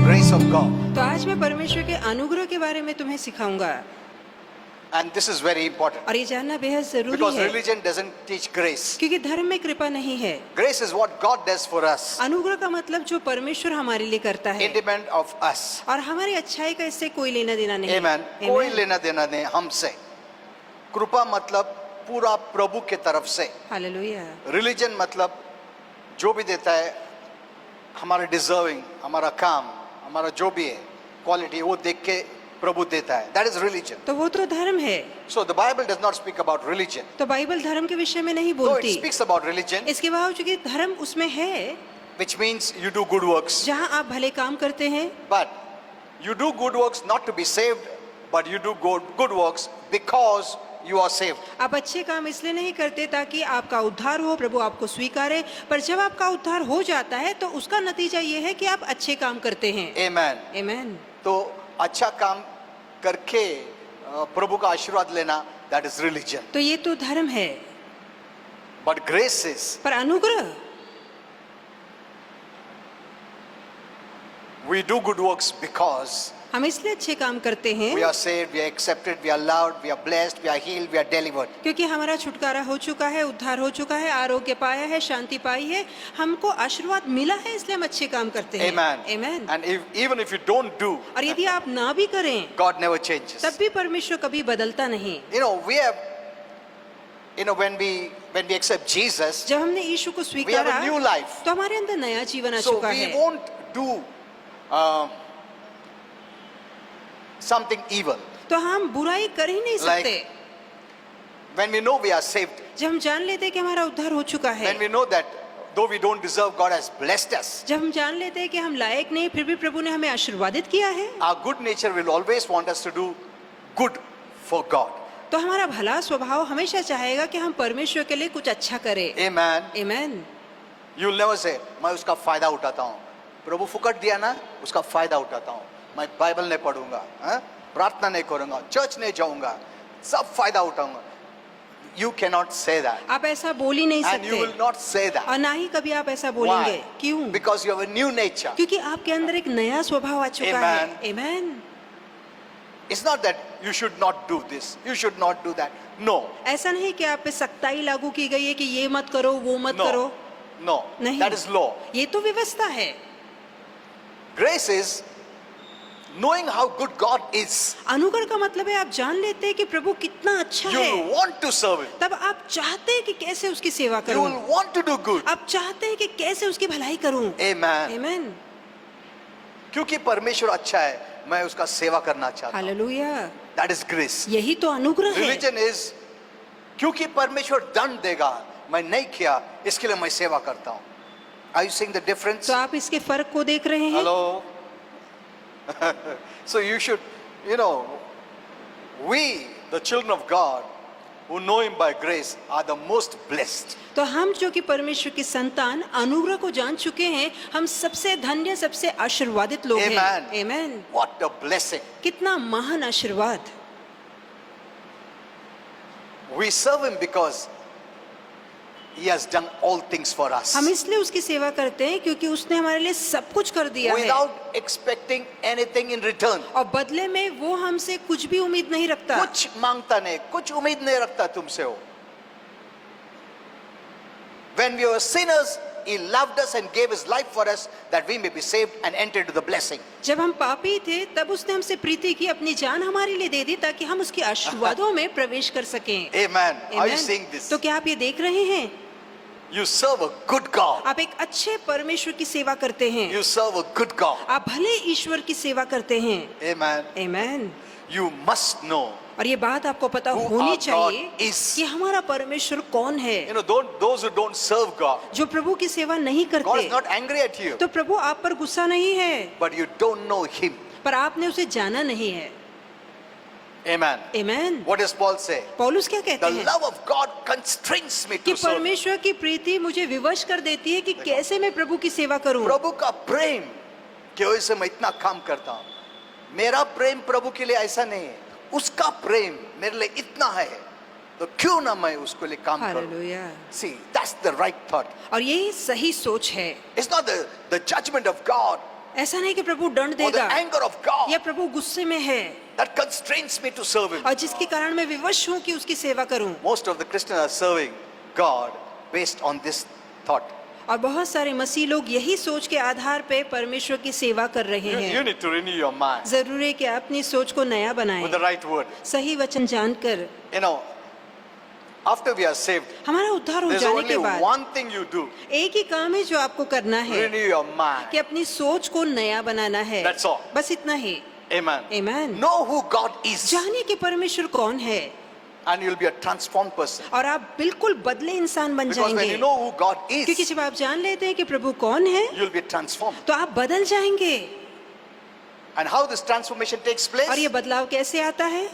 grace of God. तो आज मैं परमेश्वर के अनुग्रह के बारे में तुम्हें सिखाऊंगा And this is very important और ये जानना बेहद जरूरी because है religion doesn't teach grace. क्योंकि धर्म में कृपा नहीं है। Grace is what God does for us, अनुग्रह का मतलब जो परमेश्वर हमारे लिए करता है independent of us. और हमारी अच्छाई का इससे कोई लेना देना नहीं। Amen. कोई लेना देना नहीं हमसे। कृपा मतलब पूरा प्रभु के तरफ से। हालेलुया। रिलीजन मतलब जो भी देता है हमारा डिजर्विंग, हमारा काम, हमारा जो भी है क्वालिटी वो देख के प्रभु देता है। That is religion. तो वो तो धर्म है। So the Bible does not speak about religion. तो बाइबल धर्म के विषय में नहीं Though it बोलती। speaks about religion, इसके बावजूद कि धर्म उसमें है which means you do good works, जहाँ आप भले काम करते हैं, but you do good works not to be saved, but you do good works because you are saved. आप अच्छे काम इसलिए नहीं करते ताकि आपका उद्धार हो, प्रभु आपको स्वीकारे, पर जब आपका उद्धार हो जाता है तो उसका नतीजा ये है कि आप अच्छे काम करते हैं। Amen. आमीन। तो अच्छा काम करके प्रभु का आशीर्वाद लेना, that is religion. तो ये तो धर्म है, But grace is पर अनुग्रह we do good works because हम इसलिए अच्छे काम करते हैं we are saved, we are accepted, we are loved, we are blessed, we are healed, we are delivered. क्योंकि हमारा छुटकारा हो चुका है, उद्धार हो चुका है, आरोग्य पाया है, शांति पाई है, हमको आशीर्वाद मिला है, इसलिए हम अच्छे काम करते हैं। Amen. आमीन। And even if you don't do, और यदि आप ना भी करें God never changes. तब भी परमेश्वर कभी बदलता नहीं। You know, when we accept Jesus, जब हमने यीशु को we have स्वीकारा a new life. तो हमारे अंदर नया जीवन आ So चुका we है। won't do something evil. तो हम बुराई कर ही नहीं Like- सकते। When we know we are saved, जब हम जान लेते हैं कि हमारा उद्धार हो चुका है, when we know that though we don't deserve, God has blessed us. जब हम जान लेते हैं कि हम लायक नहीं, फिर भी प्रभु ने हमें आशीर्वादित किया है, Our good nature will always want us to do good for God. तो हमारा भला स्वभाव हमेशा चाहेगा कि हम परमेश्वर के लिए कुछ अच्छा करें। Amen. आमीन। You'll never say, मैं उसका फायदा उठाता हूँ, प्रभु फुकट दिया ना, उसका फायदा उठाता हूँ, मैं बाइबल नहीं पढ़ूंगा, प्रार्थना नहीं करूंगा, चर्च नहीं जाऊंगा, सब फायदा उठाऊंगा। You cannot say that. आप ऐसा बोल ही नहीं And you will सकते not say that. और ना ही कभी आप ऐसा बोलेंगे। Why? क्यों? Because you have a new nature. क्योंकि आपके अंदर एक नया स्वभाव आ चुका है। आमीन। It's not that you should not do this, you should not do that. No. ऐसा नहीं कि आप पे सख्ताई लागू की गई है कि ये मत करो, वो मत करो। No. No. नहीं। That is law. ये तो व्यवस्था है। Grace is knowing how good God is. अनुग्रह का मतलब है आप जान लेते हैं कि प्रभु कितना अच्छा You है, will want to serve Him. तब आप चाहते हैं कि कैसे उसकी सेवा You करूं, will want to do good. आप चाहते हैं कि कैसे उसकी भलाई करूं। Amen. आमीन। क्योंकि परमेश्वर अच्छा है, मैं उसका सेवा करना चाहता हूँ. हालेलुया। That is grace. यही तो अनुग्रह है। Religion is क्योंकि परमेश्वर दंड देगा, मैं नहीं किया, इसके लिए मैं सेवा करता हूँ. Are you seeing the difference? तो आप इसके फर्क को देख रहे हैं। Hello. So you should, we, the children of God, who know Him by grace, are the most blessed. तो हम जो कि परमेश्वर की संतान अनुग्रह को जान चुके हैं, हम सबसे धन्य, सबसे आशीर्वादित लोग हैं। Amen. आमीन। What a blessing. कितना महान आशीर्वाद। We serve Him because He has done all things for us. हम इसलिए उसकी सेवा करते हैं क्योंकि उसने हमारे लिए सब कुछ कर दिया है Without expecting anything in return. और बदले में वो हमसे कुछ भी उम्मीद नहीं रखता। कुछ मांगता नहीं, कुछ उम्मीद नहीं रखता तुमसे हो. When we were sinners, He loved us and gave His life for us that we may be saved and enter into the blessing. जब हम पापी थे तब उसने हमसे प्रीति की, अपनी जान हमारे लिए दे दी ताकि हम उसके आशीर्वादों में प्रवेश कर सकें। Amen. Are you Amen. seeing this? तो क्या आप ये देख रहे हैं? You serve a good God. आप एक अच्छे परमेश्वर की सेवा करते हैं। You serve a good God. आप भले ईश्वर की सेवा करते हैं। Amen. आमीन। You must know. और ये बात आपको पता Who होनी our चाहिए God is. कि हमारा परमेश्वर कौन है। Those who don't serve God, जो प्रभु की सेवा नहीं God करते, is not angry at you, तो प्रभु आप पर गुस्सा नहीं है, but you don't know Him. पर आपने उसे जाना नहीं है। Amen. आमीन। What does Paul say? पौलुस क्या कहते The हैं love of God constrains me कि to serve. परमेश्वर की प्रीति मुझे विवश कर देती है कि कैसे मैं प्रभु की सेवा करूं। प्रभु का प्रेम की वजह से मैं इतना काम करता हूँ. मेरा प्रेम प्रभु के लिए ऐसा नहीं है, उसका प्रेम मेरे लिए इतना है, तो क्यों ना मैं उसके लिए काम करूं. Hallelujah. See, that's the right thought. और यही सही सोच है। It's not the judgment of God ऐसा नहीं कि प्रभु दंड or the देगा anger of God या प्रभु गुस्से में है that constrains me to serve Him. और जिसके कारण मैं विवश हूँ कि उसकी सेवा करूं। Most of the Christians are serving God based on this thought. और बहुत सारे मसीह लोग यही सोच के आधार पे परमेश्वर की सेवा कर रहे You हैं। need to renew your mind जरूरी है कि आप अपनी सोच को नया with the बनाएं, right word. सही वचन जानकर। You know, after we are saved, हमारा उद्धार हो there's जाने only के बाद one thing you do: एक ही काम है जो आपको करना है renew your कि mind. अपनी सोच को नया बनाना है। That's all. बस इतना ही। Amen. Amen. Know who God is, जानिए कि परमेश्वर कौन है and you'll be a transformed person. और आप बिल्कुल बदले इंसान बन Because when जाएंगे। you know who God क्योंकि is, जब आप जान लेते हैं कि प्रभु कौन है you'll be transformed. तो आप बदल जाएंगे। And how this transformation takes और ये place? बदलाव कैसे आता है?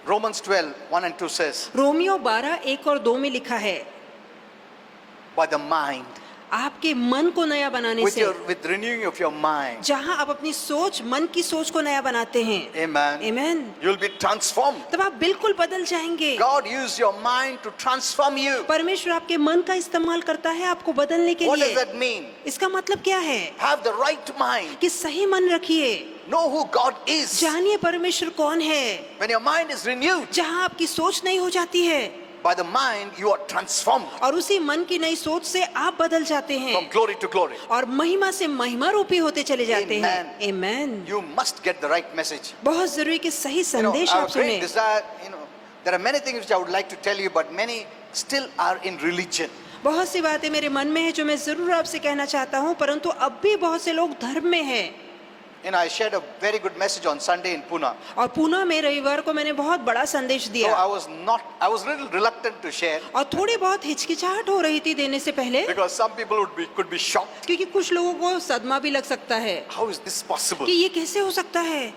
Romans 12, 1 and 2 says, रोमियो 12, 1 और 2 में लिखा है, by the mind, आपके मन को नया बनाने से, with renewing of your mind, जहां आप अपनी सोच, मन की सोच को नया बनाते हैं, amen, Amen, you'll be transformed. तब आप बिल्कुल बदल जाएंगे। God used your mind to transform you. परमेश्वर आपके मन का इस्तेमाल करता है आपको बदलने के What does लिए। that mean? इसका मतलब क्या है? Have the right mind. कि सही मन रखिए, Know who God is. जानिए परमेश्वर कौन है। When your mind is renewed जहां आपकी सोच नई हो जाती है by the mind, you are transformed और उसी मन की नई सोच से आप बदल जाते हैं from glory to glory. और महिमा से महिमा रूपी होते चले जाते हैं। Amen. Amen. You must get the right message. बहुत जरूरी कि सही You know, संदेश our आप great सुने। desire, there are many things which I would like to tell you, but many still are in religion. बहुत सी बातें मेरे मन में है जो मैं जरूर आपसे कहना चाहता हूँ, परंतु अब भी बहुत से लोग धर्म में हैं। I shared a very good message on Sunday in Pune. और पूना में रविवार को मैंने बहुत बड़ा संदेश So दिया I was a little reluctant to share और थोड़ी बहुत हिचकिचाहट हो रही थी देने से पहले, because some people could be shocked. क्योंकि कुछ लोगों को सदमा भी लग सकता है How is this possible? कि ये कैसे हो सकता है।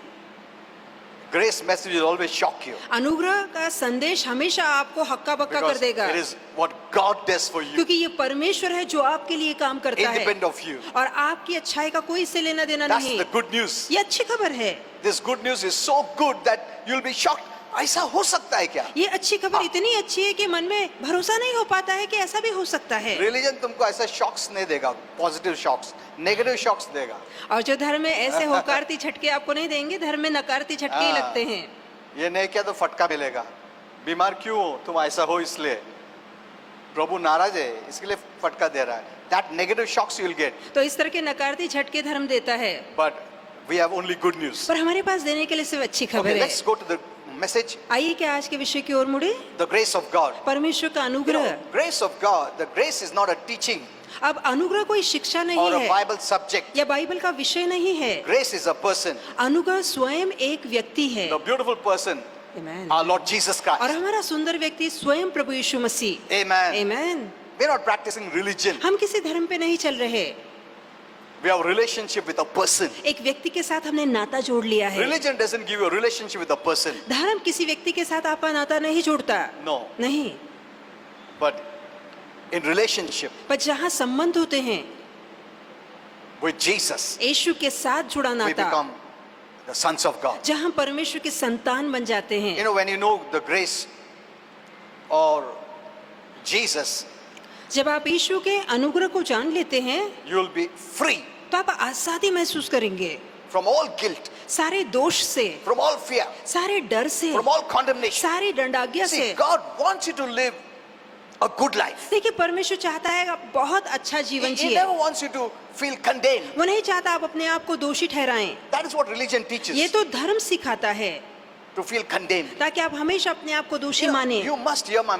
Grace message will always shock you अनुग्रह का संदेश हमेशा आपको हक्का बक्का कर because देगा, it is what God does for you, क्योंकि ये परमेश्वर है जो आपके लिए काम करता है independent of you. और आपकी अच्छाई का कोई इससे लेना देना That's नहीं। the good news. ये अच्छी खबर है। This good news is so good that you'll be shocked. ऐसा हो सकता है क्या? ये अच्छी खबर इतनी अच्छी है कि मन में भरोसा नहीं हो पाता है कि ऐसा भी हो सकता है। Religion तुमको ऐसा शॉक्स नहीं देगा, पॉजिटिव शॉक्स, नेगेटिव शॉक्स देगा। और जो धर्म में ऐसे होकारती झटके आपको नहीं देंगे, धर्म में नकारती झटके ही लगते हैं। ये नहीं किया तो फटका मिलेगा। बीमार क्यों हो? तुम ऐसा हो इसलिए। प्रभु नाराज है इसके लिए फटका दे रहा है। That negative shocks you will get. तो इस तरह के नकारती झटके धर्म देता है, But we have only good news. पर हमारे पास देने के लिए सिर्फ अच्छी खबर Okay, है। let's go to the message. आइए क्या आज के विषय की ओर मुड़े। The grace of God. परमेश्वर का You know, अनुग्रह। grace of God. The grace is not a teaching अब अनुग्रह कोई शिक्षा नहीं or a है Bible subject. या बाइबल का विषय नहीं है। Grace is a person. अनुग्रह स्वयं एक व्यक्ति है। The beautiful person, Amen. our Lord Jesus और Christ. हमारा सुंदर व्यक्ति स्वयं प्रभु यीशु मसीह। Amen. Amen. We're not practicing religion. हम किसी धर्म पे नहीं चल रहे, We have a relationship with a person. एक व्यक्ति के साथ हमने नाता जोड़ लिया है। Religion doesn't give you a relationship with a person. धर्म किसी व्यक्ति के साथ आपका नाता नहीं जोड़ता। No. नहीं, But in relationship पर जहाँ संबंध होते हैं with Jesus, यीशु के साथ जुड़ा we नाता, become the sons of God. जहाँ परमेश्वर के संतान बन जाते You हैं। know, when you know the grace or Jesus, जब आप यीशु के अनुग्रह को जान लेते हैं you will be free तो आप आजादी महसूस करेंगे from all guilt, सारे दोष से, from all fear, सारे डर से, from all condemnation. सारी दंडाज्ञा See, से। God wants you to live a good life. देखिए परमेश्वर चाहता है कि आप बहुत अच्छा जीवन He जिए। never wants you to feel condemned. वो नहीं चाहता आप अपने आप को दोषी ठहराएं। That is what religion teaches, ये तो धर्म सिखाता है to feel condemned. ताकि आप हमेशा अपने आप को दोषी You know, माने। you must hear my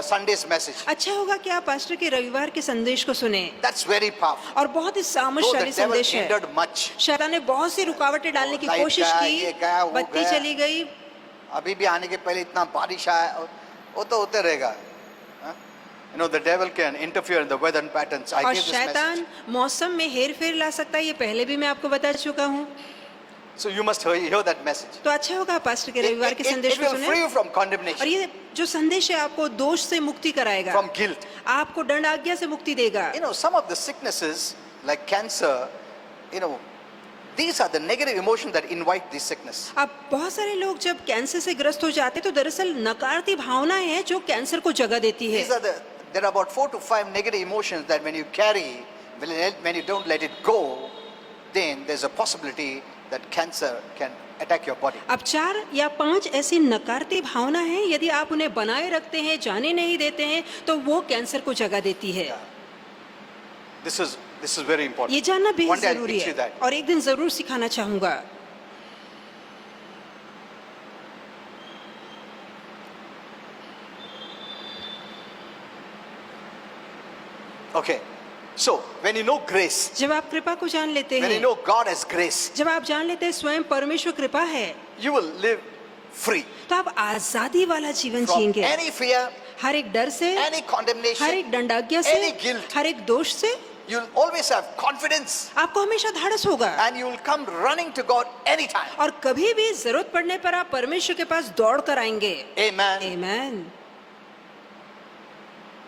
Sunday's message. अच्छा होगा कि आप पास्टर के रविवार के संदेश को सुने That's very powerful. और बहुत ही Though सामर्थ्यशाली the devil संदेश है। hindered much, शैतान ने बहुत सी रुकावटें डालने की लाइट कोशिश गया, की, ये गया, वो बत्ती गया। चली गई, अभी भी आने के पहले इतना बारिश आया, वो तो होते रहेगा. Huh? You know, the devil can interfere in the weather patterns. I और gave this शैतान message. मौसम में हेर फेर ला सकता है, ये पहले भी मैं आपको बता चुका हूँ। So you must hear that message. तो अच्छा होगा पास्टर के रविवार के It संदेश को will free सुने you from और condemnation, ये जो संदेश है आपको दोष से मुक्ति कराएगा, from guilt. आपको दंड आज्ञा से मुक्ति देगा। You know, some of the sicknesses like cancer, you know, these are the negative emotions that invite this sickness. अब बहुत सारे लोग जब कैंसर से ग्रस्त हो जाते हैं तो दरअसल नकारात्मक भावनाएं हैं जो कैंसर को जगह देती है। There are about 4 to 5 negative emotions that when you carry, when you don't let it go, they there's a possibility that cancer can attack your body. अब 4 या 5 ऐसी नकारती भावना है, यदि आप उन्हें बनाए रखते हैं, जाने नहीं देते हैं, तो वो कैंसर को जगह देती है। This is very important. ये जानना One बेहद day I'll जरूरी teach you है that. और एक दिन जरूर सिखाना चाहूंगा। Okay. So when you know grace, जब आप कृपा को जान लेते when you हैं, know God has grace, जब आप जान लेते हैं स्वयं परमेश्वर कृपा है, you will live free तो आप आजादी वाला जीवन from जिएंगे। any fear, हर एक डर से, any condemnation, हर एक दंडाज्ञा any से, guilt. हर एक दोष से You'll always have confidence आपको हमेशा धाड़स होगा and you'll come running to God anytime. और कभी भी जरूरत पड़ने पर आप परमेश्वर के पास दौड़ कर आएंगे। Amen. आमीन।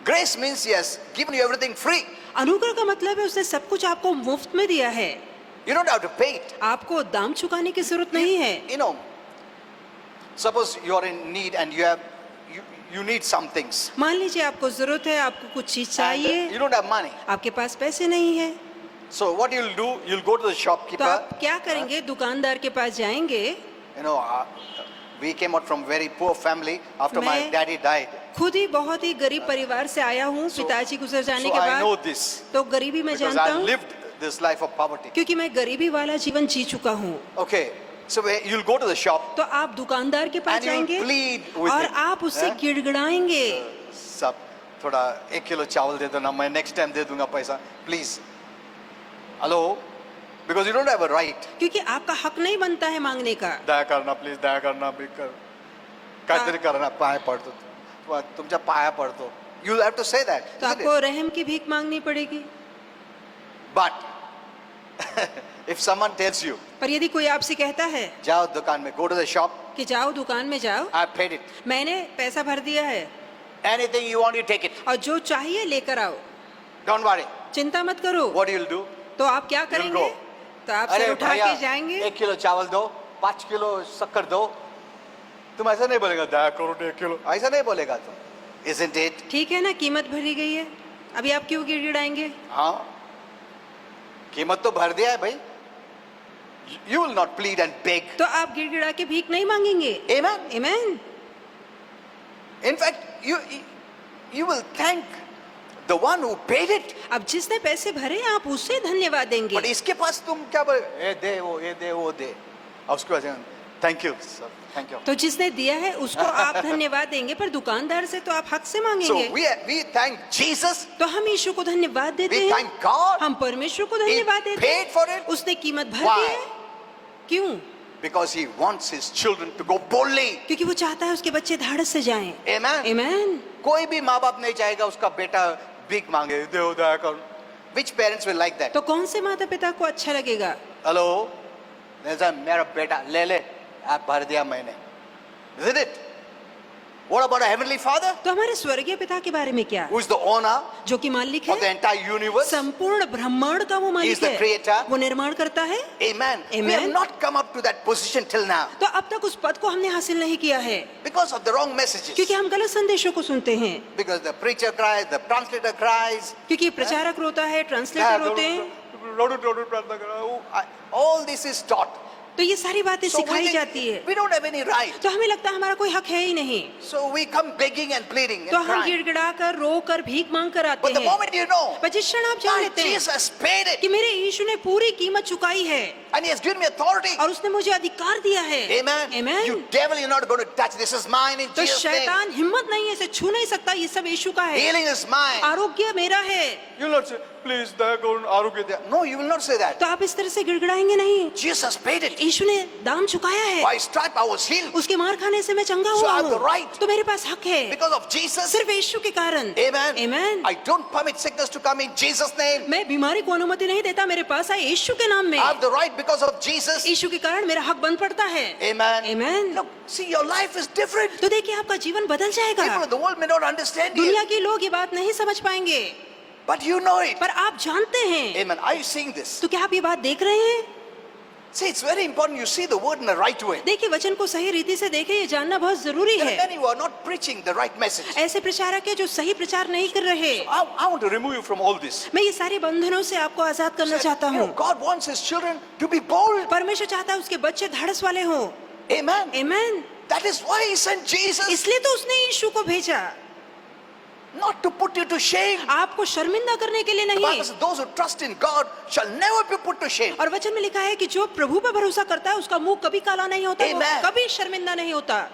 Grace means He has given you everything free. अनुग्रह का मतलब है उसने सब कुछ आपको मुफ्त में दिया है, You don't have to pay it. आपको दाम चुकाने की जरूरत नहीं है। You know, suppose you are in need and you need some things. मान लीजिए आपको जरूरत है, आपको कुछ चीज And चाहिए, you don't have money. आपके पास पैसे नहीं है, So what you'll do, you'll go to the तो shopkeeper. आप क्या करेंगे? दुकानदार के पास जाएंगे। You know, we came out from very poor family after my मैं- daddy died. खुद ही बहुत ही गरीब परिवार से आया हूँ, So- पिताजी गुजर जाने So के I know बाद, this तो गरीबी मैं because जानता I हूँ lived this life of poverty. क्योंकि मैं गरीबी वाला जीवन जी चुका हूँ। Okay, so you'll go to the shop तो आप दुकानदार के पास and you'll जाएंगे plead with और him. आप उससे हाँ? गिड़गिड़ाएंगे, सब थोड़ा 1 किलो चावल दे दो ना, मैं नेक्स्ट टाइम दे दूंगा पैसा, please. Hello, because you don't have a right. क्योंकि आपका हक नहीं बनता है मांगने का। दया करना प्लीज, दया करना काहीतरी करना, पाया पडतो, तुमच्या पाया पडतो. You have to say that. तो आपको रहम की भीख मांगनी पड़ेगी। But if someone tells you, पर यदि कोई आपसे कहता है जाओ दुकान में, गो टू द शॉप, कि जाओ दुकान में जाओ, आई पेड इट, मैंने पैसा भर दिया है anything you want you take it, और जो चाहिए लेकर आओ, डोंट वरी. चिंता मत करो। What you will do? तो आप क्या करेंगे? तो आप सर उठा के जाएंगे, 1 किलो चावल दो, 5 किलो शक्कर दो. तुम ऐसा नहीं बोलेगा, दया करो 1 किलो, ऐसा नहीं बोलेगा तुम. Isn't it? ठीक है ना, कीमत भरी गई है, अभी आप क्यों गिड़गिड़ाएंगे? हाँ, कीमत तो भर दिया है भाई. You will not plead and beg. तो आप गिड़गिड़ा के भीख नहीं मांगेंगे। Amen. आमीन। In fact, you will thank the one who paid it. अब जिसने पैसे भरे आप उससे धन्यवाद देंगे। But इसके पास तुम क्या बोले? ये दे वो दे. और उसके बाद thank you sir, thank you. तो जिसने दिया है उसको आप धन्यवाद देंगे, पर दुकानदार से तो आप हक से So मांगेंगे। we thank Jesus. तो हम यीशु को धन्यवाद देते We हैं, thank God. हम परमेश्वर को He धन्यवाद देते paid हैं, for it. उसने कीमत भर Why? दी है। क्यों? Because he wants his children to go boldly. क्योंकि वो चाहता है उसके बच्चे धाड़स से जाएं। Amen. आमीन। कोई भी माँ बाप नहीं चाहेगा उसका बेटा भीख मांगे, दो दया कर. Which parents will like that? तो कौन से माता पिता को अच्छा लगेगा? हेलो, जैसा मेरा बेटा ले आप भर दिया मैंने. Isn't it? What about a heavenly Father तो हमारे स्वर्गीय पिता के बारे में क्या? who is the owner जो कि मालिक of the है, entire universe? संपूर्ण ब्रह्मांड का वो He is मालिक the है, creator. वो निर्माण करता है। Amen. We Amen. have not come up to that position till now तो अब तक उस पद को हमने हासिल नहीं किया है because of the wrong messages. क्योंकि हम गलत संदेशों को सुनते हैं, Because the preacher cries, the translator cries. क्योंकि प्रचारक रोता है, ट्रांसलेटर रोते हैं, All this is taught. तो ये सारी बातें So we सिखाई think जाती है। we don't have any right. तो हमें लगता है हमारा कोई हक है ही नहीं, So we come begging and pleading तो and हम crying. गिड़गिड़ा कर, रो कर, भीख मांग कर आते But the हैं। moment you know, पर जिस क्षण आप जान my लेते हैं Jesus paid it कि मेरे यीशु ने पूरी कीमत चुकाई है and He has given me authority. और उसने मुझे अधिकार दिया है, Amen. आमीन। You devil, you're not going to touch. This is mine in तो Jesus' name. शैतान हिम्मत नहीं है, इसे छू नहीं सकता, ये सब यीशु का है, Healing is mine. आरोग्य मेरा है। You will not say, please, दया करो, आरोग्य दे. No, you will not say that. तो आप इस तरह से गिड़गिड़ाएंगे नहीं। Jesus paid it. यीशु ने दाम चुकाया है, By stripe I was healed. उसके मार खाने से मैं चंगा So हुआ I have the हूँ, right. तो मेरे पास हक है Because of Jesus. सिर्फ यीशु के कारण। Amen. आमीन। I don't permit sickness to come in Jesus' name. मैं बीमारी को अनुमति नहीं देता, मेरे पास आए यीशु के नाम में। I have the right because of Jesus. यीशु के कारण मेरा हक बन पड़ता है। Amen. आमीन। Look, see, your life is different. तो देखिए आपका जीवन बदल जाएगा। People of the world may not understand दुनिया you, के लोग ये बात नहीं समझ पाएंगे, but you know it. पर आप जानते हैं। Amen. Are you seeing this? तो क्या आप ये बात देख रहे हैं? See, it's very important you see the word in the right way. देखिए वचन को सही रीति से देखें, ये जानना बहुत जरूरी There are है। many who are not preaching the right message. ऐसे प्रचारक है जो सही प्रचार नहीं कर रहे। I want to remove you from all this. मैं ये सारे बंधनों से आपको आजाद करना चाहता You know, हूँ। God wants His children to be bold. परमेश्वर चाहता है उसके बच्चे धाड़स वाले हों। Amen. आमीन। That is why He sent Jesus, इसलिए तो उसने यीशु को भेजा, not to put you to shame. आपको शर्मिंदा करने के लिए The Bible नहीं। says, those who trust in God shall never be put to shame. और वचन में लिखा है कि जो प्रभु पर भरोसा करता है उसका मुंह कभी काला नहीं होता, वो Amen. कभी शर्मिंदा नहीं होता।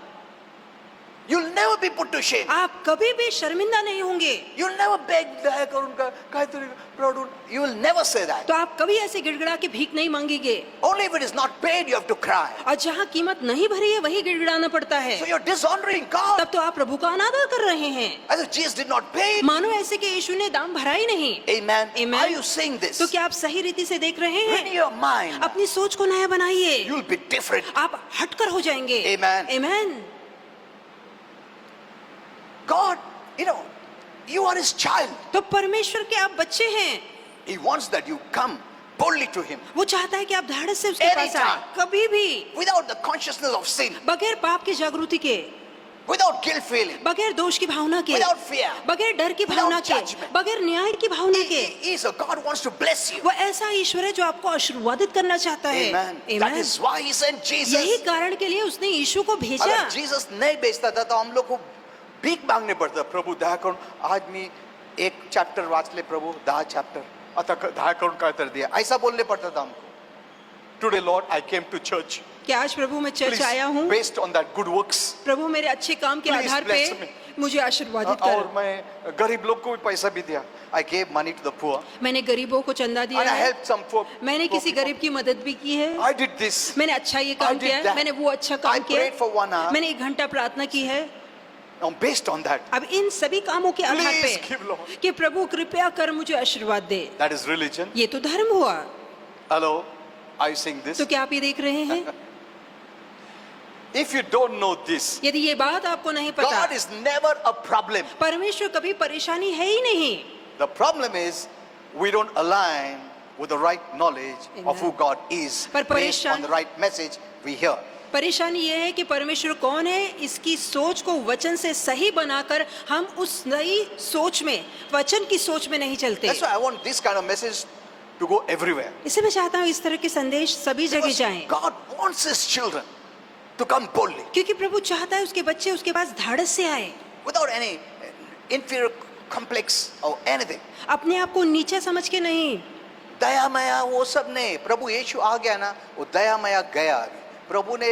You'll never be put to shame. आप कभी भी शर्मिंदा नहीं होंगे। You'll never beg दया करून का काहीतरी problem. You will never say that. तो आप कभी ऐसे गिड़गिड़ा के भीख नहीं मांगेंगे। Only if it is not paid, you have to cry. और जहाँ कीमत नहीं भरी है वही गिड़गिड़ाना पड़ता है। So you're dishonoring God. तब तो आप प्रभु का अनादर कर रहे हैं, As if Jesus did not pay it. मानो ऐसे कि यीशु ने दाम भरा ही नहीं। Amen. Amen. Are you seeing this? तो क्या आप सही रीति से देख रहे हैं? Renew your mind. अपनी सोच को नया बनाइए, You'll be different. आप हटकर हो जाएंगे। Amen. आमीन। God, you are His child. तो परमेश्वर के आप बच्चे हैं। He wants that you come boldly to Him वो चाहता है कि आप धाड़स से उसके पास आए, कभी भी without the consciousness of sin, बगैर पाप की जागृति के, without guilt feeling, बगैर दोष की भावना के, without fear. बगैर डर की Without भावना के, judgment. बगैर न्याय की भावना के। He is a God who wants to bless you. वो ऐसा ईश्वर है जो आपको आशीर्वादित करना चाहता है। Amen. That आमीन। is why He sent Jesus. यही कारण के लिए उसने यीशु को भेजा। अगर जीसस नहीं बेचता था तो हम लोग को भीख मांगने पड़ता. प्रभु दया करून आज मी एक चॅप्टर वाचले प्रभु 10 चॅप्टर आता दया करून काय तर दिया ऐसा बोलने पड़ता था हमको. Today Lord I came to church कि आज प्रभु मैं चर्च आया हूँ, based on that good works. प्रभु मेरे अच्छे काम के Please आधार bless पे me. मुझे आशीर्वादित और कर। मैं गरीब लोग को भी पैसा भी दिया. I gave money to the poor मैंने गरीबों को चंदा दिया एंड आई है, हेल्प सम पुअर. मैंने किसी गरीब की मदद भी की है, आई डिड दिस. मैंने अच्छा ये काम I did किया है, that. मैंने वो अच्छा I काम किया prayed for 1 hour. है, मैंने 1 घंटा प्रार्थना की है। Based on that. अब इन सभी कामों के आधार Please give, पे Lord. कि प्रभु कृपया कर मुझे आशीर्वाद दे, दैट इज रिलीजन. ये तो धर्म हुआ। Hello, I Singh this. तो क्या आप ये देख रहे हैं? If you don't know this, यदि ये बात आपको नहीं पता, God is never a problem. परमेश्वर कभी परेशानी है ही नहीं। The problem is we don't align with the right knowledge of who God is पर based on the right message we hear. परेशानी ये है कि परमेश्वर कौन है, इसकी सोच को वचन से सही बनाकर हम उस नई सोच में, वचन की सोच में नहीं चलते। That's why I want this kind of message to go everywhere. इसे मैं चाहता हूँ इस तरह के संदेश सभी जगह Because जाएं, God wants His children to come boldly क्योंकि प्रभु चाहता है उसके बच्चे उसके पास धाड़स से आए, without any inferior complex or anything. अपने आप को नीचा समझ के नहीं। दया माया वो सब नहीं. प्रभु यीशु आ गया ना, वो दया माया गया. प्रभु ने,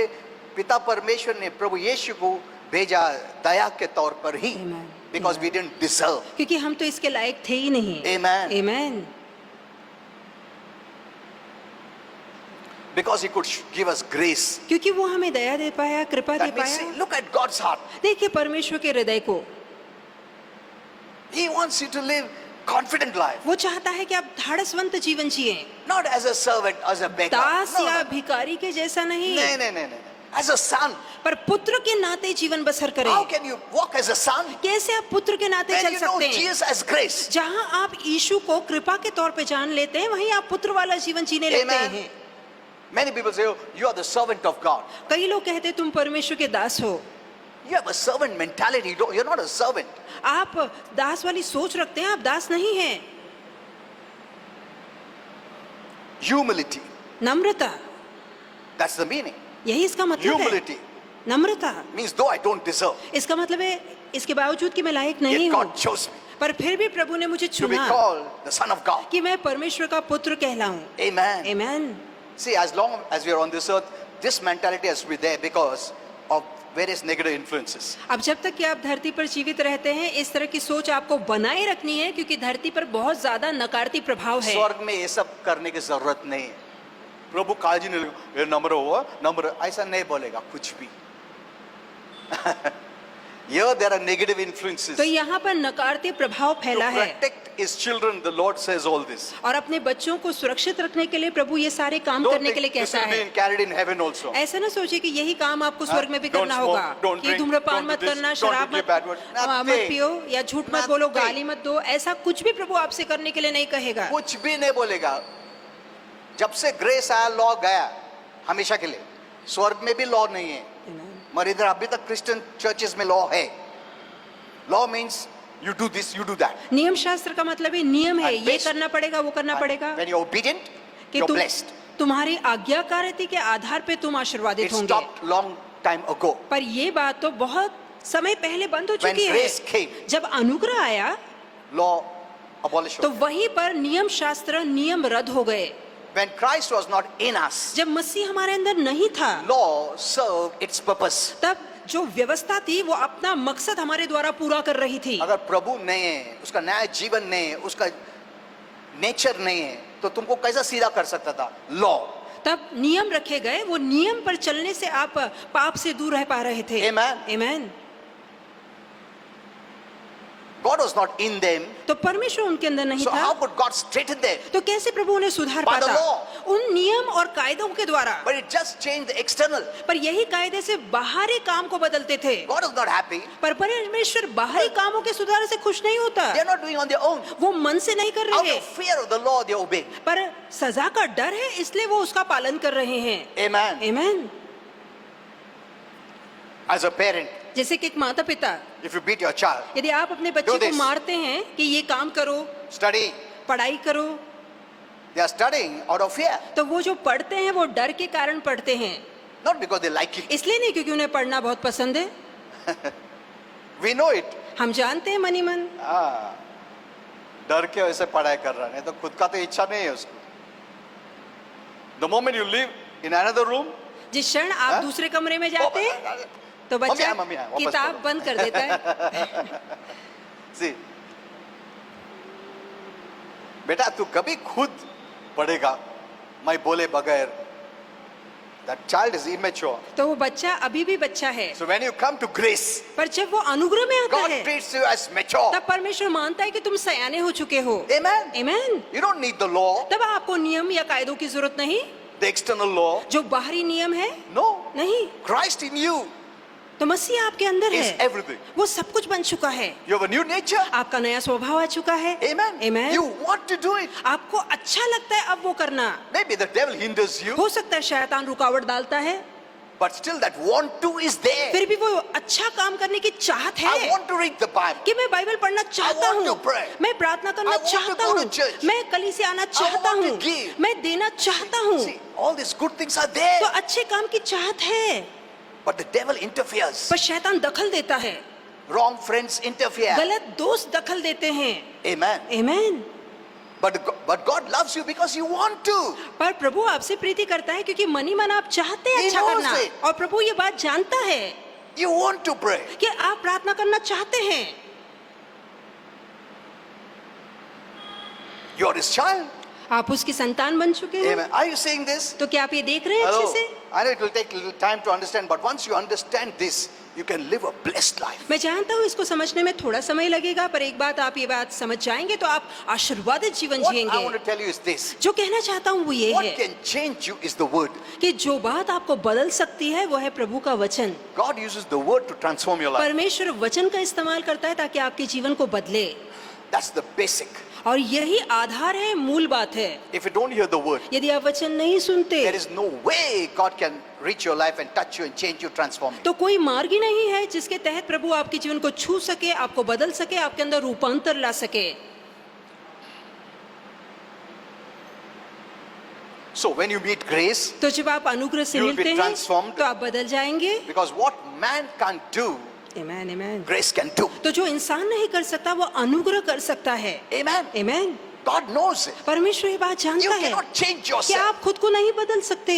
पिता परमेश्वर ने प्रभु यीशु को भेजा दया के तौर पर ही. Amen. Because we didn't deserve. क्योंकि हम तो इसके लायक थे ही नहीं। Amen. आमीन। Because He could give us grace. क्योंकि वो हमें दया दे पाया, कृपा दे That means, पाया। see, look at God's heart. देखिए परमेश्वर के हृदय को, He wants you to live confident life, वो चाहता है कि आप धाड़सवंत जीवन जिए, not as a servant, as a beggar. Das No, या no. भिखारी के जैसा नहीं, नहीं. As a son. पर पुत्र के नाते जीवन बसर करें। How can you walk as a son कैसे आप पुत्र के नाते when चल you know सकते हैं? Jesus as grace? जहाँ आप यीशु को कृपा के तौर पे जान लेते हैं, वहीं आप पुत्र वाला जीवन जीने लगते Amen. हैं। Many people say, oh, you are the servant of God. कई लोग कहते हैं तुम परमेश्वर के दास हो। You have a servant mentality. You're not a servant. आप दास वाली सोच रखते हैं, आप दास नहीं हैं। Humility. Namrata, That's the meaning. यही इसका मतलब है। Humility Namrata means though I don't deserve, इसका मतलब है इसके बावजूद कि मैं लायक नहीं yet हूँ, God chose me पर फिर भी प्रभु ने मुझे to be चुना called the son of God. कि मैं परमेश्वर का पुत्र कहलाऊं। Amen. आमीन। See, as long as we are on this earth, this mentality has to be there because of various negative influences. अब जब तक कि आप धरती पर जीवित रहते हैं, इस तरह की सोच आपको बनाए रखनी है, क्योंकि धरती पर बहुत ज्यादा नकारती प्रभाव है। स्वर्ग में ये सब करने की जरूरत नहीं है. प्रभु काळजी नहीं लेगा, ये नम्र हो, नम्र, ऐसा नहीं बोलेगा कुछ भी. Here there are negative influences. तो यहाँ पर नकारती प्रभाव To फैला है, protect His children, the Lord says all this. और अपने बच्चों को सुरक्षित रखने के लिए प्रभु ये सारे काम Don't करने के लिए think this कहता will be है। carried in heaven also. ऐसा ना सोचिए कि यही काम आपको स्वर्ग में भी Don't करना smoke, होगा, don't कि drink, धूम्रपान don't मत do this, करना, don't शराब give मत bad word. मत Nothing. पियो, या झूठ मत बोलो, Nothing. गाली मत दो, ऐसा कुछ भी प्रभु आपसे करने के लिए नहीं कहेगा। कुछ भी नहीं बोलेगा. जब से ग्रेस आया, लॉ गया, हमेशा के लिए। स्वर्ग में भी लॉ नहीं है, Amen. मगर इधर अभी तक क्रिश्चियन चर्चेस में लॉ है। Law means you do this, you do that. नियम शास्त्र का मतलब है नियम है, And ये based- करना पड़ेगा, वो करना पड़ेगा। When you're obedient, कि you're तुम blessed. तुम्हारी आज्ञाकारिता के आधार पे तुम आशीर्वादित It होंगे। stopped long time ago. पर ये बात तो बहुत समय पहले बंद हो When चुकी है। grace came, जब अनुग्रह आया law abolished. तो वहीं पर नियम शास्त्र नियम रद्द हो गए। When Christ was not in us, जब मसीह हमारे अंदर नहीं था, law served its purpose. तब जो व्यवस्था थी वो अपना मकसद हमारे द्वारा पूरा कर रही थी। अगर प्रभु नहीं है, उसका नया जीवन नहीं है, उसका नेचर नहीं है, तो तुमको कैसा सीधा कर सकता था? लॉ। तब नियम रखे गए, वो नियम पर चलने से आप पाप से दूर रह पा रहे थे। Amen. Amen. God was not in them. तो परमेश्वर उनके अंदर नहीं So था, how could God straighten them? तो कैसे प्रभु उन्हें सुधार By the पाता? law. उन नियम और कायदों के द्वारा। But it just changed the external. पर यही कायदे से बाहरी काम को बदलते थे। God was not happy. पर परमेश्वर बाहरी कामों के सुधार से खुश नहीं होता। They are not doing on their own. वो मन से नहीं कर Out रहे, of fear of the law, they obey. पर सजा का डर है इसलिए वो उसका पालन कर रहे हैं। Amen. Amen. As a parent, जैसे कि एक माता पिता, if you beat your child, यदि आप अपने बच्चे Do को this. मारते हैं कि ये काम करो, study, पढ़ाई करो, they are studying out of fear. तो वो जो पढ़ते हैं वो डर के कारण पढ़ते हैं, Not because they like it. इसलिए नहीं क्योंकि उन्हें पढ़ना बहुत पसंद है। We know it. हम जानते हैं मनी मन, हाँ, डर के वैसे पढ़ाई कर रहा है, नहीं तो खुद का तो इच्छा नहीं है उसको। The moment you live in another room, जिस क्षण आप हाँ? दूसरे कमरे में जाते हैं तो बच्चा मम्मी, वापस किताब पढ़ो। बंद कर देता है। See, बेटा तू कभी खुद पढ़ेगा मैं बोले बगैर, that child is immature. तो वो बच्चा अभी भी बच्चा है, So when you come to grace, पर जब वो अनुग्रह में आता God है treats you as mature. तब परमेश्वर मानता है कि तुम सयाने हो चुके हो। Amen. Amen. You don't need the law, तब आपको नियम या कायदों की जरूरत नहीं, the external law. जो बाहरी नियम है No. नहीं। Christ in you तो मसीह आपके अंदर is है, everything. वो सब कुछ बन चुका है, You have a new nature. आपका नया स्वभाव आ चुका है। Amen. Amen. You want to do it. आपको अच्छा लगता है अब वो करना। Maybe the devil hinders you, हो सकता है शैतान रुकावट डालता है, but still that want to is there. फिर भी वो अच्छा काम करने की चाहत I है want to read the Bible. कि मैं बाइबल पढ़ना चाहता want to हूँ, pray. मैं प्रार्थना करना I want to चाहता go to हूँ, church. मैं कलीसिया आना चाहता want to हूँ, give. मैं देना चाहता हूँ। See, all these good things are there, तो अच्छे काम की चाहत है, but the devil interferes. पर शैतान दखल देता है, Wrong friends interfere. गलत दोस्त दखल देते हैं। Amen. Amen. But God loves you because you want to. पर प्रभु आपसे प्रीति करता है क्योंकि मनी मन आप चाहते हैं He अच्छा knows करना, it. और प्रभु ये बात जानता है You want to pray. कि आप प्रार्थना करना चाहते हैं। You are His child. आप उसकी संतान बन चुके हैं। Amen. Are you seeing this? तो क्या आप ये देख रहे हैं अच्छे Hello. से? I know it will take a little time to understand, but once you understand this, you can live a blessed life. मैं जानता हूँ इसको समझने में थोड़ा समय लगेगा, पर एक बात आप ये बात समझ जाएंगे तो आप आशीर्वादित जीवन What I जिएंगे। want to tell you is this. जो कहना चाहता हूँ वो ये What है can change you is the word. कि जो बात आपको बदल सकती है वो है प्रभु का वचन। God uses the word to transform your life. परमेश्वर वचन का इस्तेमाल करता है ताकि आपके जीवन को बदले, That's the basic. और यही आधार है, मूल बात है। If you don't hear the word, यदि आप वचन नहीं सुनते there is no way God can reach your life and touch you and change you, transform you. तो कोई मार्ग ही नहीं है जिसके तहत प्रभु आपके जीवन को छू सके, आपको बदल सके, आपके अंदर रूपांतर ला सके। So when you meet grace, तो जब आप अनुग्रह से You will be मिलते हैं transformed. तो आप बदल जाएंगे। because what man can't do, Amen, amen. grace can do. तो जो इंसान नहीं कर सकता वो अनुग्रह कर सकता है। Amen. Amen. God knows it. परमेश्वर ये बात You जानता है cannot change कि yourself. आप खुद को नहीं बदल सकते।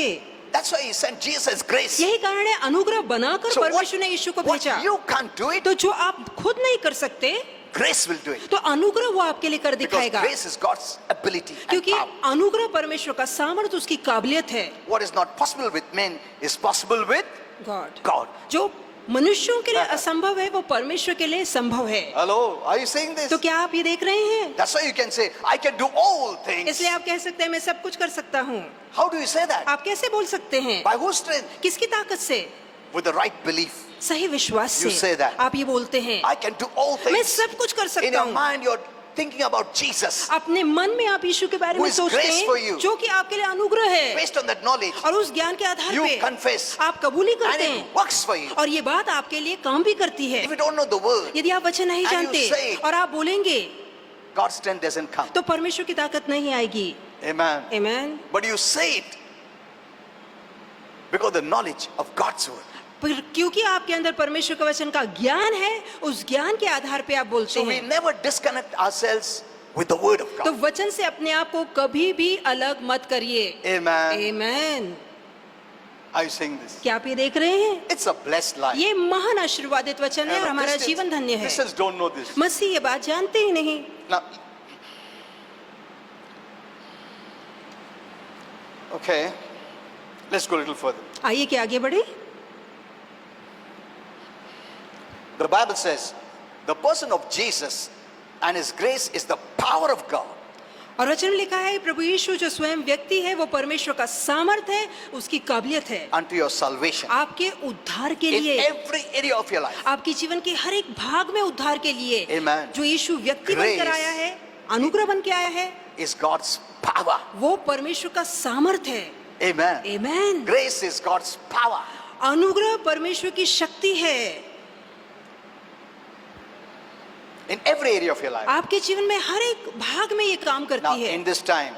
That's why He sent Jesus as grace. यही कारण है अनुग्रह बनाकर So परमेश्वर ने यीशु को what भेजा। you can't do it, तो जो आप खुद नहीं कर सकते grace will do it. तो अनुग्रह वो आपके लिए कर Because दिखाएगा, grace is God's ability and क्योंकि power. अनुग्रह परमेश्वर का सामर्थ्य, उसकी काबिलियत है। What is not possible with men is possible with God, God. जो मनुष्यों के लिए असंभव है वो परमेश्वर के लिए संभव है। Hello, are you saying this? तो क्या आप ये देख रहे हैं? That's why you can say, I can do all things. इसलिए आप कह सकते हैं मैं सब कुछ कर सकता हूँ। How do you say that? आप कैसे बोल सकते हैं? By whose strength? किसकी ताकत से? With the right belief. सही विश्वास You से say that. आप ये बोलते हैं I can do all मैं things. सब कुछ कर In सकता your हूँ। mind, you're thinking about Jesus, अपने मन में आप यीशु के बारे Who में is सोचते grace for हैं you. जो कि आपके लिए अनुग्रह है, based on that knowledge, और उस ज्ञान के आधार you पे confess, आप कबूली and करते it हैं, works for you. और ये बात आपके लिए काम भी करती है। If you don't know the word, यदि आप वचन नहीं And you जानते say it. और आप बोलेंगे God's strength doesn't come. तो परमेश्वर की ताकत नहीं आएगी। Amen. Amen. But you say it because the knowledge of God's word. पर क्योंकि आपके अंदर परमेश्वर के वचन का ज्ञान है, उस ज्ञान के आधार पे आप बोलते So we हैं। never disconnect ourselves with the word of तो God. वचन से अपने आप को कभी भी अलग मत करिए। Amen. Amen. Are you saying this? क्या आप ये देख रहे हैं? It's a blessed life. ये महान आशीर्वादित वचन है और हमारा जीवन धन्य है। Christians don't know this. मसीह ये बात जानते ही नहीं। Now, okay, let's go a little further. आइए कि आगे बढ़े। The Bible says, the person of Jesus and his grace is the power of God. और वचन में लिखा है प्रभु यीशु जो स्वयं व्यक्ति है वो परमेश्वर का सामर्थ है, उसकी काबिलियत है Unto your salvation. आपके उद्धार के In लिए, every area of your life. आपके जीवन के हर एक भाग में उद्धार के लिए। Amen. जो यीशु व्यक्ति बनकर Grace आया है, अनुग्रह बन के आया है, Is God's power. वो परमेश्वर का सामर्थ है। Amen. Amen. Grace is God's power. अनुग्रह परमेश्वर की शक्ति है। In every area of your life. आपके जीवन में हर एक भाग में ये काम Now, करती है। in this time,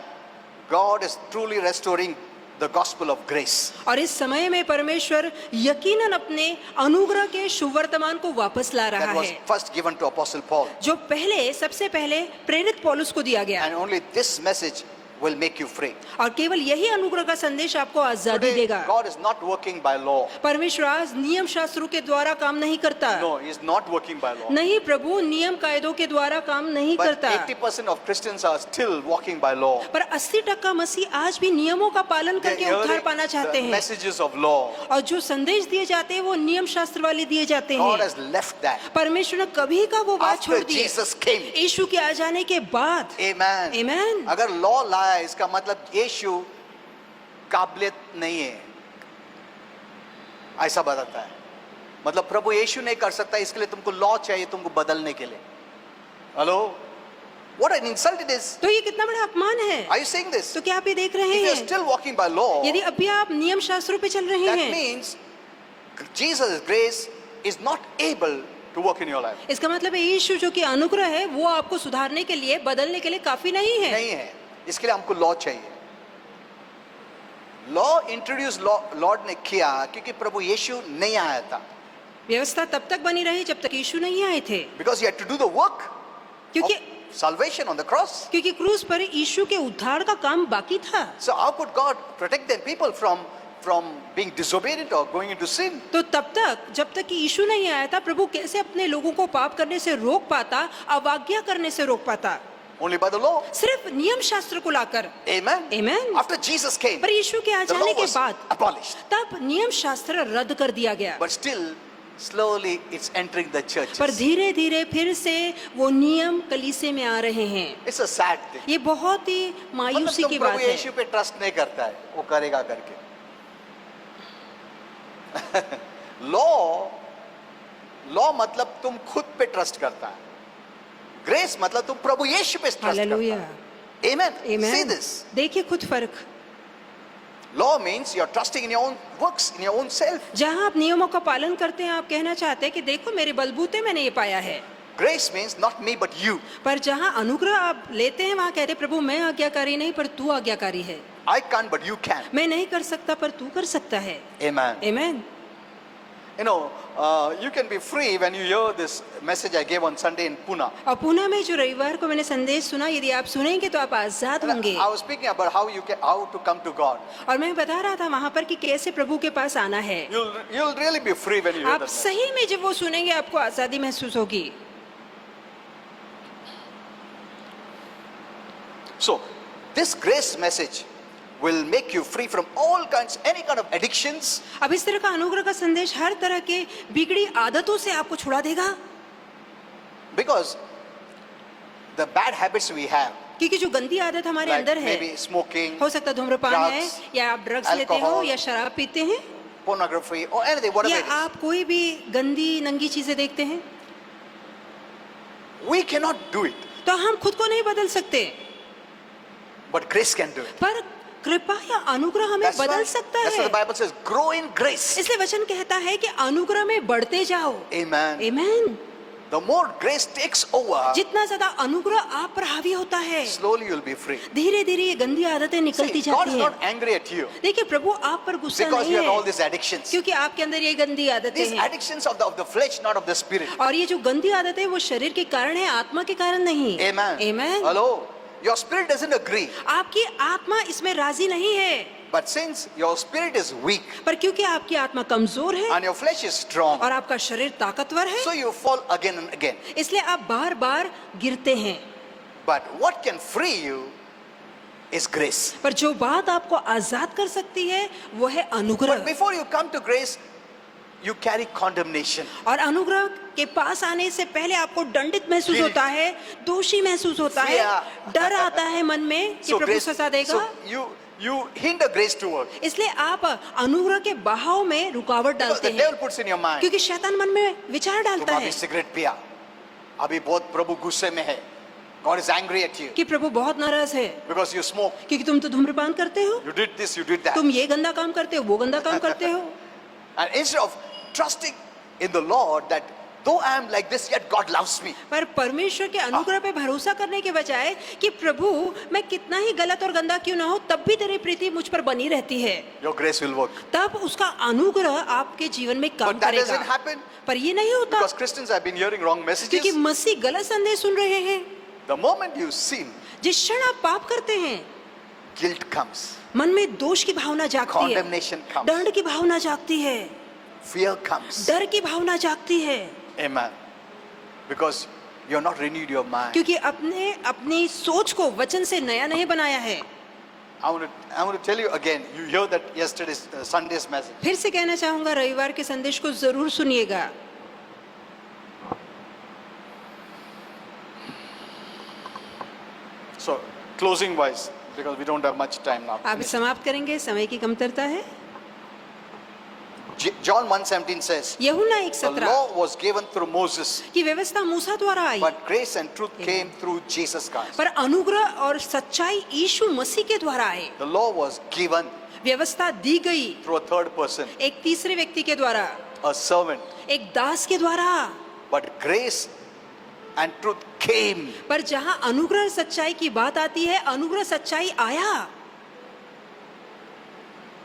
God is truly restoring the gospel of grace. और इस समय में परमेश्वर यकीनन अपने अनुग्रह के सुवर्तमान को वापस ला रहा That was है, first given to Apostle Paul. जो पहले सबसे पहले प्रेरित पौलुस को दिया गया। And only this message will make you free. और केवल यही अनुग्रह का संदेश आपको आजादी Today, देगा। God is not working by law. परमेश्वर आज नियम शास्त्रों के द्वारा काम नहीं करता। No, He is not working by law. नहीं प्रभु नियम कायदों के द्वारा काम नहीं But करता। 80% of Christians are still walking by law. पर 80% मसीह आज भी नियमों का पालन They करके उद्धार पाना चाहते the हैं, messages of law. और जो संदेश दिए जाते हैं वो नियम शास्त्र वाले दिए जाते God हैं। has left that. परमेश्वर ने कभी का वो बात After छोड़ दी। Jesus came. यीशु के आ जाने के बाद। Amen. Amen. अगर लॉ लाया इसका मतलब यीशु काबिलियत नहीं है, ऐसा बताता है। मतलब प्रभु यीशु नहीं कर सकता, इसके लिए तुमको लॉ चाहिए, तुमको बदलने के लिए। Hello, what an insult it is. तो ये कितना बड़ा अपमान है। Are you saying this? तो क्या आप ये देख रहे If you are हैं? still walking by law, यदि अभी आप नियम शास्त्रों पे चल रहे that हैं, means Jesus' grace is not able to work in your life. इसका मतलब है यीशु जो कि अनुग्रह है वो आपको सुधारने के लिए, बदलने के लिए काफी नहीं है। नहीं है, इसके लिए हमको लॉ चाहिए। लॉ इंट्रोड्यूस लॉर्ड ने किया क्योंकि प्रभु यीशु नहीं आया था। व्यवस्था तब तक बनी रही जब तक यीशु नहीं आए थे, Because he had to do the work क्योंकि of salvation on the cross. क्योंकि क्रूस पर यीशु के उद्धार का काम बाकी था। So how could God protect them people from being disobedient or going into sin? तो तब तक जब तक कि यीशु नहीं आया था, प्रभु कैसे अपने लोगों को पाप करने से रोक पाता, अवाज्ञा करने से रोक पाता? Only by the law. सिर्फ नियम शास्त्र को लाकर। Amen. Amen. After Jesus came, पर यीशु के आ the जाने law के was बाद abolished. तब नियम शास्त्र रद्द कर दिया गया। But still, slowly it's entering the पर churches. धीरे धीरे फिर से वो नियम कलीसिया में आ रहे हैं। It's a sad thing. ये बहुत ही मतलब मायूसी तुम की प्रभु बात है। यीशु पे ट्रस्ट नहीं करता है, वो करेगा करके। लॉ मतलब तुम खुद पे ट्रस्ट करता है। ग्रेस मतलब तुम प्रभु यीशु पे ट्रस्ट करता हालेलुया। है। Amen. See amen. this. देखिए खुद फर्क। Law means you're trusting in your own works, in your own self. जहाँ आप नियमों का पालन करते हैं, आप कहना चाहते हैं कि देखो मेरे बलबूते मैंने ये पाया है। Grace means not me but you. पर जहाँ अनुग्रह आप लेते हैं वहाँ कहते हैं प्रभु मैं आज्ञाकारी नहीं पर तू आज्ञाकारी है। I can't but you can. मैं नहीं कर सकता पर तू कर सकता है। Amen. Amen. You know, you can be free when you hear this message I gave on Sunday in Pune. और पुणे में जो रविवार को मैंने संदेश सुना, यदि आप सुनेंगे तो आप आजाद होंगे। I was speaking about how to come to God. और मैं बता रहा था वहाँ पर कि कैसे प्रभु के पास आना है। You'll really be free when you hear आप that. सही में जब वो सुनेंगे आपको आजादी महसूस होगी। So, this grace message will make you free from any kind of addictions. अब इस तरह का अनुग्रह का संदेश हर तरह के बिगड़ी आदतों से आपको छुड़ा देगा। Because the bad habits we have, क्योंकि जो गंदी आदत हमारे like अंदर है, maybe smoking, हो सकता है धूम्रपान है, drugs, या आप ड्रग्स लेते हो, alcohol, या शराब पीते हैं, pornography or anything, whatever या it is. आप कोई भी गंदी नंगी चीजें देखते हैं, We cannot do it. तो हम खुद को नहीं बदल सकते, but grace can do it. पर कृपा या अनुग्रह हमें बदल सकता that's why है। the Bible says, grow in grace. इसलिए वचन कहता है कि अनुग्रह में बढ़ते जाओ। Amen. आमीन। The more grace takes over, जितना ज्यादा अनुग्रह आप पर हावी होता है, slowly you'll be free. धीरे धीरे ये गंदी आदतें निकलती See, God जाती is हैं। not angry at you देखिए प्रभु आप पर गुस्सा because नहीं you have all है, these addictions. क्योंकि आपके अंदर ये गंदी आदतें These हैं। addictions of the flesh, not of the spirit. और ये जो गंदी आदतें वो शरीर के कारण है, आत्मा के कारण नहीं। Amen. आमीन। Hello. Your spirit doesn't agree. आपकी आत्मा इसमें राजी नहीं है, But since your spirit is weak पर क्योंकि आपकी आत्मा कमजोर है and your flesh is strong, और आपका शरीर ताकतवर है, so you fall again and again. इसलिए आप बार बार गिरते हैं। But what can free you is grace. पर जो बात आपको आजाद कर सकती है वो है अनुग्रह। But before you come to grace, you carry condemnation. और अनुग्रह के पास आने से पहले आपको दंडित महसूस Guilt. होता है, दोषी महसूस होता है, Fear. डर आता है मन में कि प्रभु सजा देगा। so you hinder grace to work. इसलिए आप अनुग्रह के बहाव में रुकावट Because डालते the हैं, devil puts in your mind, क्योंकि शैतान मन में विचार तुम डालता अभी है सिगरेट पिया, अभी बहुत प्रभु गुस्से में है. God is angry at you कि प्रभु बहुत नाराज है because you smoke. क्योंकि तुम तो धूम्रपान करते हो, You did this, you did that. तुम ये गंदा काम करते हो, वो गंदा काम करते हो। And instead of trusting in the Lord that though I am like this, yet God loves me. पर परमेश्वर के अनुग्रह पे भरोसा करने के बजाय कि प्रभु मैं कितना ही गलत और गंदा क्यों ना हो तब भी तेरी प्रीति मुझ पर बनी रहती है, Your grace will work. तब उसका अनुग्रह आपके जीवन में काम But that doesn't करेगा। happen पर ये नहीं होता because Christians have been hearing wrong क्योंकि messages. मसीह गलत संदेश सुन रहे हैं। The moment you sin, जिस क्षण आप पाप करते हैं guilt comes, मन में दोष की भावना जागती है, condemnation comes, दंड की भावना जागती है, fear comes. डर की भावना जागती है, Amen. Because you have not renewed your mind. क्योंकि अपने अपनी सोच को वचन से नया नहीं बनाया है। I want to tell you again. You hear that yesterday's Sunday's message. फिर से कहना चाहूंगा रविवार के संदेश को जरूर सुनिएगा। So closing wise, because we don't have much time now. आप समाप्त करेंगे, समय की कमतरता है। John 1:17 says, यूहन्ना the 1:17 law was given through Moses, की व्यवस्था मूसा द्वारा आई, but grace and truth came through Jesus Christ. पर अनुग्रह और सच्चाई यीशु मसीह के द्वारा आए। The law was given व्यवस्था दी गई through a third person, एक तीसरे व्यक्ति के द्वारा, a servant, एक दास के द्वारा, but grace and truth came. पर जहां अनुग्रह और सच्चाई की बात आती है, अनुग्रह सच्चाई आया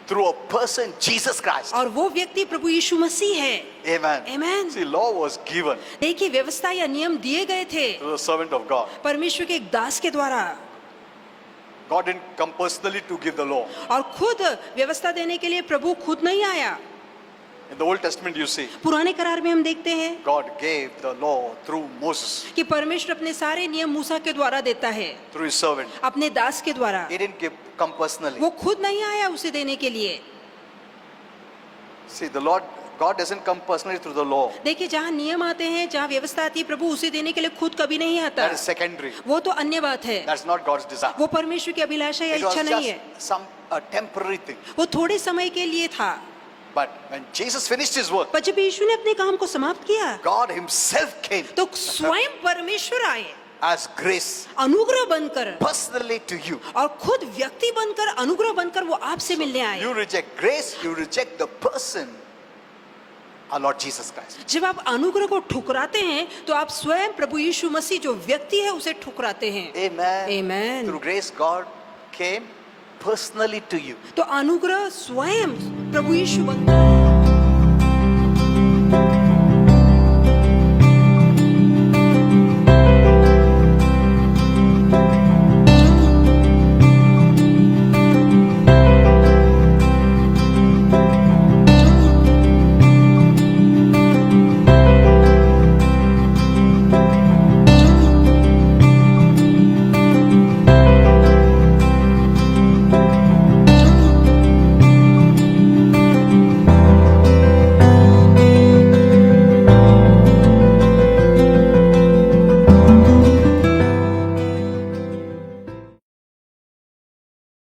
Through a person, Jesus Christ. और वो व्यक्ति प्रभु यीशु मसीह है। Amen. Amen. See, law was given देखिए व्यवस्था या नियम दिए गए थे to the servant of God. परमेश्वर के एक दास के द्वारा, God didn't come personally to give the law. और खुद व्यवस्था देने के लिए प्रभु खुद नहीं आया। In the Old Testament, you see, पुराने करार में हम देखते हैं God gave the law through Moses, कि परमेश्वर अपने सारे नियम मूसा के द्वारा देता है, through his servant. अपने दास के द्वारा। He didn't come personally. वो खुद नहीं आया उसे देने के लिए। See, the Lord, God doesn't come personally through the law. देखिए जहाँ नियम आते हैं, जहाँ व्यवस्था आती है, प्रभु उसे देने के लिए खुद कभी नहीं आता। That is secondary. वो तो अन्य बात है, That's not God's desire. वो परमेश्वर की अभिलाषा या It was इच्छा नहीं है, just some a temporary thing. वो थोड़े समय के लिए था। But when Jesus finished his work, पर जब यीशु ने अपने काम को समाप्त किया God himself came तो स्वयं परमेश्वर आए as grace अनुग्रह बनकर, personally to you. और खुद व्यक्ति बनकर, अनुग्रह बनकर वो आपसे मिलने आए। You reject grace, you reject the person, our Lord Jesus Christ. जब आप अनुग्रह को ठुकराते हैं तो आप स्वयं प्रभु यीशु मसीह जो व्यक्ति है उसे ठुकराते हैं। Amen. Amen. Through grace, God came personally to you. तो अनुग्रह स्वयं प्रभु यीशु बनकर